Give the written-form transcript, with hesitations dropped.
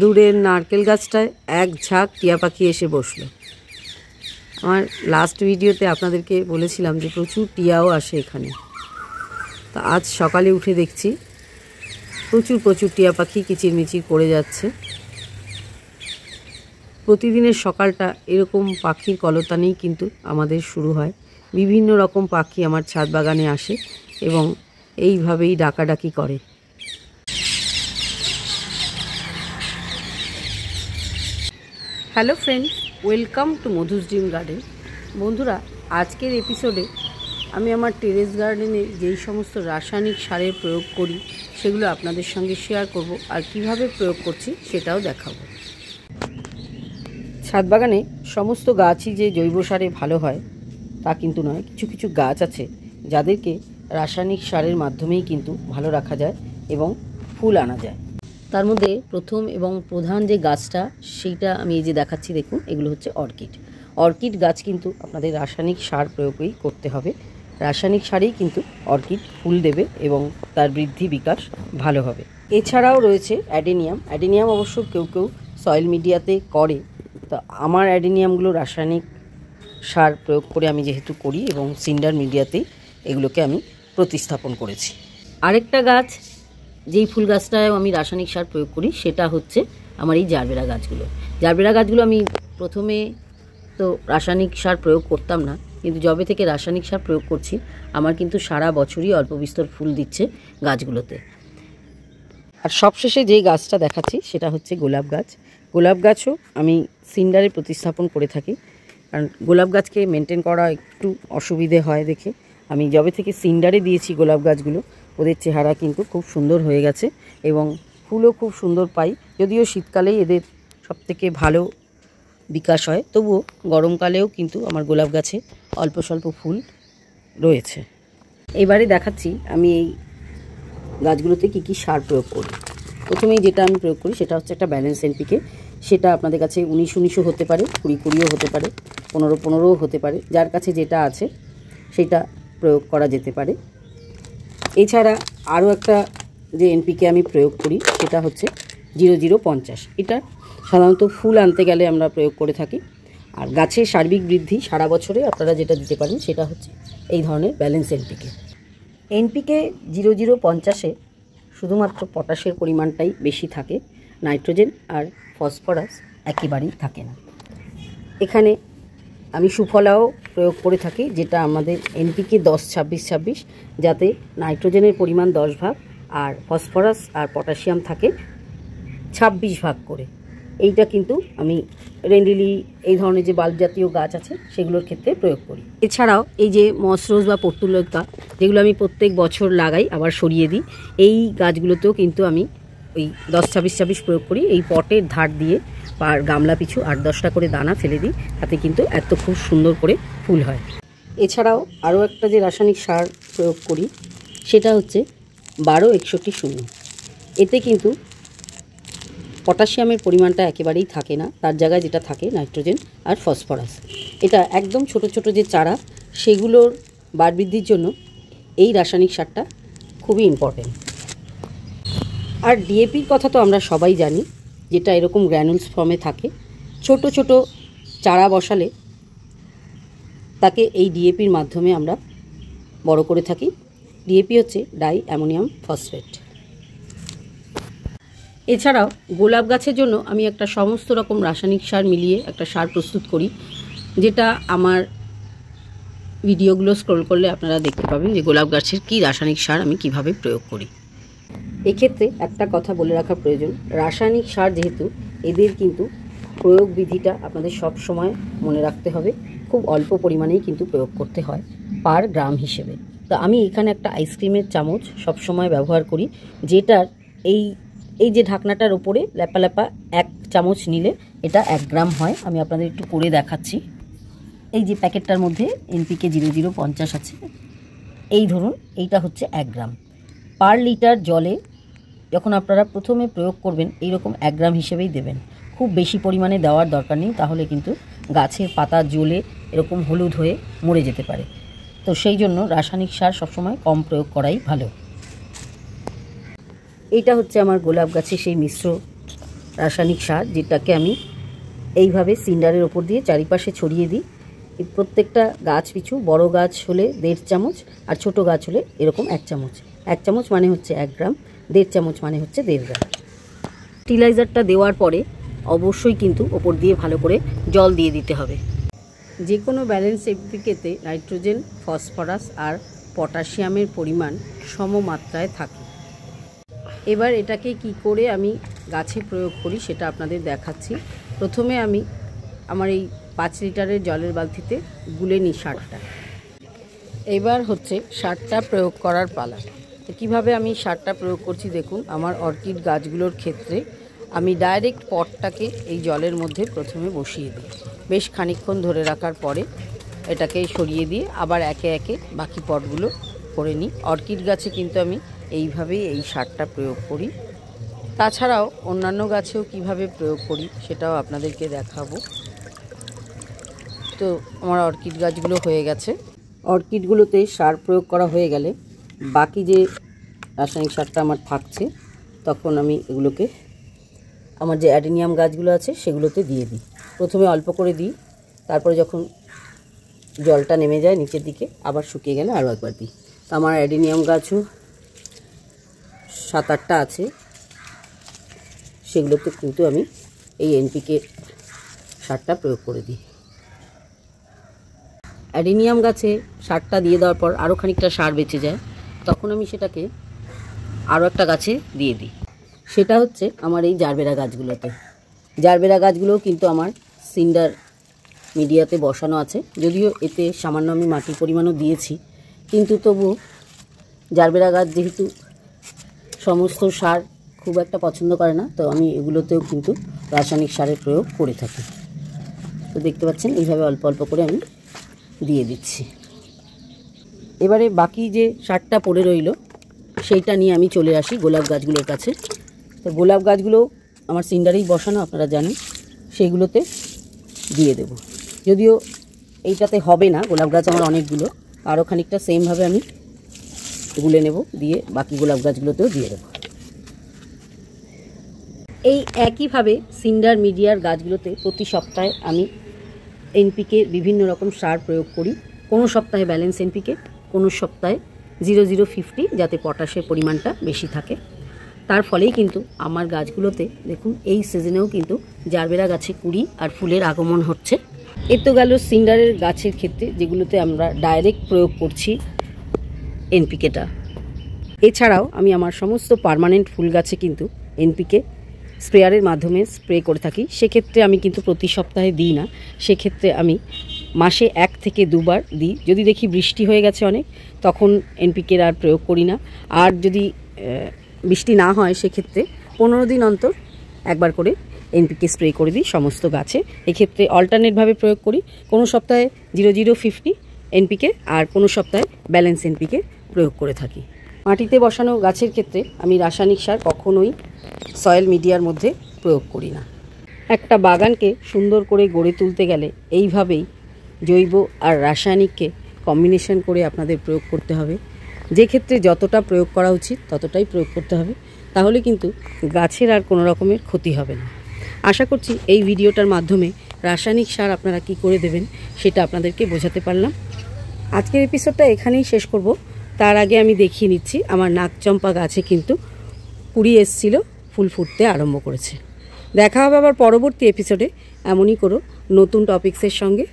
দূরের নারকেল গাছটায় এক ঝাঁক টিয়া পাখি এসে বসলো। আমার লাস্ট ভিডিওতে আপনাদেরকে বলেছিলাম যে প্রচুর টিয়াও আসে এখানে। তা আজ সকালে উঠে দেখছি প্রচুর টিয়া পাখি কিচিরমিচির করে যাচ্ছে। প্রতিদিনের সকালটা এরকম পাখির কলতানেই কিন্তু আমাদের শুরু হয়। বিভিন্ন রকম পাখি আমার ছাদ বাগানে আসে এবং এইভাবেই ডাকাডাকি করে। Hello friends, welcome to Madhu's dream garden. বন্ধুরা, আজকের এপিসোডে আমি আমার টেরেস গার্ডেনে যেই সমস্ত রাসায়নিক সারের প্রয়োগ করি সেগুলো আপনাদের সঙ্গে শেয়ার করব, আর কিভাবে প্রয়োগ করছি সেটাও দেখাবো। ছাদ বাগানে সমস্ত গাছই যে জৈব সারে ভালো হয় তা কিন্তু নয়। কিছু গাছ আছে যাদেরকে রাসায়নিক সারের মাধ্যমেই কিন্তু ভালো রাখা যায় এবং ফুল আনা যায়। তার মধ্যে প্রথম এবং প্রধান যে গাছটা সেইটা আমি এই যে দেখাচ্ছি, দেখুন, এগুলো হচ্ছে অর্কিড গাছ। কিন্তু আপনাদের রাসায়নিক সার প্রয়োগই করতে হবে। রাসায়নিক সারেই কিন্তু অর্কিড ফুল দেবে এবং তার বৃদ্ধি বিকাশ ভালো হবে। এছাড়াও রয়েছে অ্যাডেনিয়াম অবশ্য কেউ সয়েল মিডিয়াতে করে। তো আমার অ্যাডেনিয়ামগুলো রাসায়নিক সার প্রয়োগ করে আমি যেহেতু করি এবং সিন্ডার মিডিয়াতেই এগুলোকে আমি প্রতিস্থাপন করেছি। আরেকটা গাছ যেই ফুল গাছটায় আমি রাসায়নিক সার প্রয়োগ করি সেটা হচ্ছে আমার এই জারবেরা গাছগুলো। আমি প্রথমে তো রাসায়নিক সার প্রয়োগ করতাম না, কিন্তু যবে থেকে রাসায়নিক সার প্রয়োগ করছি আমার কিন্তু সারা বছরই অল্প বিস্তর ফুল দিচ্ছে গাছগুলোতে। আর সবশেষে যেই গাছটা দেখাচ্ছি সেটা হচ্ছে গোলাপ গাছও আমি সিন্ডারে প্রতিস্থাপন করে থাকি, কারণ গোলাপ গাছকে মেনটেন করা একটু অসুবিধে হয় দেখে আমি যবে থেকে সিন্ডারে দিয়েছি গোলাপ গাছগুলো, ওদের চেহারা কিন্তু খুব সুন্দর হয়ে গেছে এবং ফুলও খুব সুন্দর পাই। যদিও শীতকালেই এদের সবথেকে ভালো বিকাশ হয়, তবুও গরমকালেও কিন্তু আমার গোলাপ গাছে অল্প স্বল্প ফুল রয়েছে। এবারে দেখাচ্ছি আমি এই গাছগুলোতে কী সার প্রয়োগ করি। প্রথমেই যেটা আমি প্রয়োগ করি সেটা হচ্ছে একটা ব্যালেন্স এনপিকে। সেটা আপনাদের কাছে 19 হতে পারে, 20 হতে পারে, 15 হতে পারে, যার কাছে যেটা আছে সেটা প্রয়োগ করা যেতে পারে। এছাড়া আরও একটা যে এনপিকে আমি প্রয়োগ করি সেটা হচ্ছে 0050। এটা সাধারণত ফুল আনতে গেলে আমরা প্রয়োগ করে থাকি। আর গাছের সার্বিক বৃদ্ধি সারা বছরে আপনারা যেটা দিতে পারেন সেটা হচ্ছে এই ধরনের ব্যালেন্স এনপিকে 0050-এ শুধুমাত্র পটাশের পরিমাণটাই বেশি থাকে, নাইট্রোজেন আর ফসফরাস একেবারেই থাকে না। এখানে আমি সুফলাও প্রয়োগ করে থাকি, যেটা আমাদের এনপিকে 10-26-26, যাতে নাইট্রোজেনের পরিমাণ 10 ভাগ আর ফসফরাস আর পটাশিয়াম থাকে 26 ভাগ করে। এইটা কিন্তু আমি রেন্ডিলি এই ধরনের যে বাল্ব জাতীয় গাছ আছে সেগুলোর ক্ষেত্রে প্রয়োগ করি। এছাড়াও এই যে মসরোজ বা পর্তুলতা, যেগুলো আমি প্রত্যেক বছর লাগাই আবার সরিয়ে দিই, এই গাছগুলোতেও কিন্তু আমি ওই 10-26-26 প্রয়োগ করি। এই পটের ধার দিয়ে আর গামলা পিছু 8-10টা করে দানা ফেলে দিই, তাতে কিন্তু এত খুব সুন্দর করে ফুল হয়। এছাড়াও আরও একটা যে রাসায়নিক সার প্রয়োগ করি সেটা হচ্ছে 12-61-0। এতে কিন্তু পটাশিয়ামের পরিমাণটা একেবারেই থাকে না, তার জায়গায় যেটা থাকে নাইট্রোজেন আর ফসফরাস। এটা একদম ছোট যে চারা সেগুলোর বার বৃদ্ধির জন্য এই রাসায়নিক সারটা খুবই ইম্পর্টেন্ট। আর ডিএপির কথা তো আমরা সবাই জানি, যেটা এরকম গ্র্যানুলস ফর্মে থাকে। ছোট চারা বসালে তাকে এই ডিএপির মাধ্যমে আমরা বড় করে থাকি। ডিএপি হচ্ছে ডাই অ্যামোনিয়াম ফসফেট। এছাড়াও গোলাপ গাছের জন্য আমি একটা সমস্ত রকম রাসায়নিক সার মিলিয়ে একটা সার প্রস্তুত করি, যেটা আমার ভিডিওগুলো স্ক্রল করলে আপনারা দেখতে পাবেন যে গোলাপ গাছের কী রাসায়নিক সার আমি কিভাবে প্রয়োগ করি। এক্ষেত্রে একটা কথা বলে রাখা প্রয়োজন, রাসায়নিক সার যেহেতু, এদের কিন্তু প্রয়োগ বিধিটা আপনাদের সব সময় মনে রাখতে হবে। খুব অল্প পরিমাণেই কিন্তু প্রয়োগ করতে হয় পার গ্রাম হিসেবে। তো আমি এখানে একটা আইসক্রিমের চামচ সব সময় ব্যবহার করি, যেটার এই যে ঢাকনাটার উপরে ল্যাপা 1 চামচ নিলে এটা 1 গ্রাম হয়। আমি আপনাদের একটু করে দেখাচ্ছি। এই যে প্যাকেটটার মধ্যে এনপিকে 0050 আছে, এই ধরুন এইটা হচ্ছে 1 গ্রাম। পার লিটার জলে যখন আপনারা প্রথমে প্রয়োগ করবেন এইরকম 1 গ্রাম হিসেবেই দেবেন। খুব বেশি পরিমাণে দেওয়ার দরকার নেই, তাহলে কিন্তু গাছের পাতা জ্বলে এরকম হলুদ হয়ে মরে যেতে পারে। তো সেই জন্য রাসায়নিক সার সবসময় কম প্রয়োগ করাই ভালো। এইটা হচ্ছে আমার গোলাপ গাছে সেই মিশ্র রাসায়নিক সার, যেটাকে আমি এইভাবে সিন্ডারের ওপর দিয়ে চারিপাশে ছড়িয়ে দিই। প্রত্যেকটা গাছ পিছু বড় গাছ হলে 1.5 চামচ, আর ছোট গাছ হলে এরকম 1 চামচ। 1 চামচ মানে হচ্ছে 1 গ্রাম, 1.5 চামচ মানে হচ্ছে 1.5 গ্রাম। ফার্টিলাইজারটা দেওয়ার পরে অবশ্যই কিন্তু ওপর দিয়ে ভালো করে জল দিয়ে দিতে হবে। যে কোনো ব্যালেন্স এনপিকেতে নাইট্রোজেন, ফসফরাস আর পটাশিয়ামের পরিমাণ সমমাত্রায় থাকে। এবার এটাকে কি করে আমি গাছে প্রয়োগ করি সেটা আপনাদের দেখাচ্ছি। প্রথমে আমি আমার এই 5 লিটারের জলের বালতিতে গুলে নিই সারটা। এবার হচ্ছে সারটা প্রয়োগ করার পালা। তো কীভাবে আমি সারটা প্রয়োগ করছি দেখুন। আমার অর্কিড গাছগুলোর ক্ষেত্রে আমি ডাইরেক্ট পটটাকে এই জলের মধ্যে প্রথমে বসিয়ে দিই। বেশ খানিকক্ষণ ধরে রাখার পরে এটাকে সরিয়ে দিয়ে আবার একে একে বাকি পটগুলো করে নিই। অর্কিড গাছে কিন্তু আমি এইভাবেই এই সারটা প্রয়োগ করি। তাছাড়াও অন্যান্য গাছেও কিভাবে প্রয়োগ করি সেটাও আপনাদেরকে দেখাবো। তো আমার অর্কিড গাছগুলো হয়ে গেছে। অর্কিডগুলোতে সার প্রয়োগ করা হয়ে গেলে বাকি যে রাসায়নিক সারটা আমার থাকছে তখন আমি এগুলোকে আমার যে অ্যাডেনিয়াম গাছগুলো আছে সেগুলোতে দিয়ে দিই। প্রথমে অল্প করে দিই, তারপরে যখন জলটা নেমে যায় নিচের দিকে আবার শুকিয়ে গেলে আরও একবার দিই। তো আমার অ্যাডেনিয়াম গাছও 7-8টা আছে, সেগুলোতে কিন্তু আমি এই এনপিকে সারটা প্রয়োগ করে দিই। অ্যাডেনিয়াম গাছে সারটা দিয়ে দেওয়ার পর আরও খানিকটা সার বেঁচে যায়, তখন আমি সেটাকে আরও একটা গাছে দিয়ে দিই। সেটা হচ্ছে আমার এই জারবেরা গাছগুলোতে। জারবেরা গাছগুলোও কিন্তু আমার সিন্ডার মিডিয়াতে বসানো আছে, যদিও এতে সামান্য আমি মাটির পরিমাণও দিয়েছি, কিন্তু তবু জারবেরা গাছ যেহেতু সমস্ত সার খুব একটা পছন্দ করে না, তো আমি এগুলোতেও কিন্তু রাসায়নিক সারের প্রয়োগ করে থাকি। তো দেখতে পাচ্ছেন এইভাবে অল্প অল্প করে আমি দিয়ে দিচ্ছি। এবারে বাকি যে সারটা পড়ে রইল সেইটা নিয়ে আমি চলে আসি গোলাপ গাছগুলোর কাছে। তো গোলাপ গাছগুলো আমার সিন্ডারেই বসানো, আপনারা জানেন, সেইগুলোতে দিয়ে দেব। যদিও এইটাতে হবে না, গোলাপ গাছ আমার অনেকগুলো, আরও খানিকটা সেমভাবে আমি গুলে নেব, দিয়ে বাকি গোলাপ গাছগুলোতেও দিয়ে দেব। এই একইভাবে সিন্ডার মিডিয়ার গাছগুলোতে প্রতি সপ্তাহে আমি এনপিকে বিভিন্ন রকম সার প্রয়োগ করি। কোনো সপ্তাহে ব্যালেন্স এনপিকে, কোনো সপ্তাহে 0050, যাতে পটাশের পরিমাণটা বেশি থাকে। তার ফলেই কিন্তু আমার গাছগুলোতে দেখুন এই সিজনেও কিন্তু জারবেরা গাছে কুড়ি আর ফুলের আগমন হচ্ছে। এ তো গেল সিন্ডারের গাছের ক্ষেত্রে, যেগুলোতে আমরা ডাইরেক্ট প্রয়োগ করছি এনপিকেটা। এছাড়াও আমি আমার সমস্ত পার্মানেন্ট ফুল গাছে কিন্তু এনপিকে স্প্রেয়ারের মাধ্যমে স্প্রে করে থাকি। সেক্ষেত্রে আমি কিন্তু প্রতি সপ্তাহে দিই না, সেক্ষেত্রে আমি মাসে 1 থেকে 2 বার দিই। যদি দেখি বৃষ্টি হয়ে গেছে অনেক, তখন এনপিকের আর প্রয়োগ করি না। আর যদি বৃষ্টি না হয় সেক্ষেত্রে 15 দিন অন্তর একবার করে এনপিকে স্প্রে করে দিই সমস্ত গাছে। এক্ষেত্রে অল্টারনেটভাবে প্রয়োগ করি, কোনো সপ্তাহে 0050 এনপিকে আর কোনো সপ্তাহে ব্যালেন্স এনপিকে প্রয়োগ করে থাকি। মাটিতে বসানো গাছের ক্ষেত্রে আমি রাসায়নিক সার কখনোই সয়েল মিডিয়ার মধ্যে প্রয়োগ করি না। একটা বাগানকে সুন্দর করে গড়ে তুলতে গেলে এইভাবেই জৈব আর রাসায়নিককে কম্বিনেশন করে আপনাদের প্রয়োগ করতে হবে। যে ক্ষেত্রে যতটা প্রয়োগ করা উচিত ততটাই প্রয়োগ করতে হবে, তাহলে কিন্তু গাছের আর কোনো রকমের ক্ষতি হবে না। আশা করছি এই ভিডিওটার মাধ্যমে রাসায়নিক সার আপনারা কি করে দেবেন সেটা আপনাদেরকে বোঝাতে পারলাম। আজকের এপিসোডটা এখানেই শেষ করব। তার আগে আমি দেখিয়ে নিচ্ছি আমার নাকচম্পা গাছে কিন্তু কুড়ি এসেছিল, ফুল ফুটতে আরম্ভ করেছে। দেখা হবে আবার পরবর্তী এপিসোডে এমনই করো নতুন টপিক্সের সঙ্গে।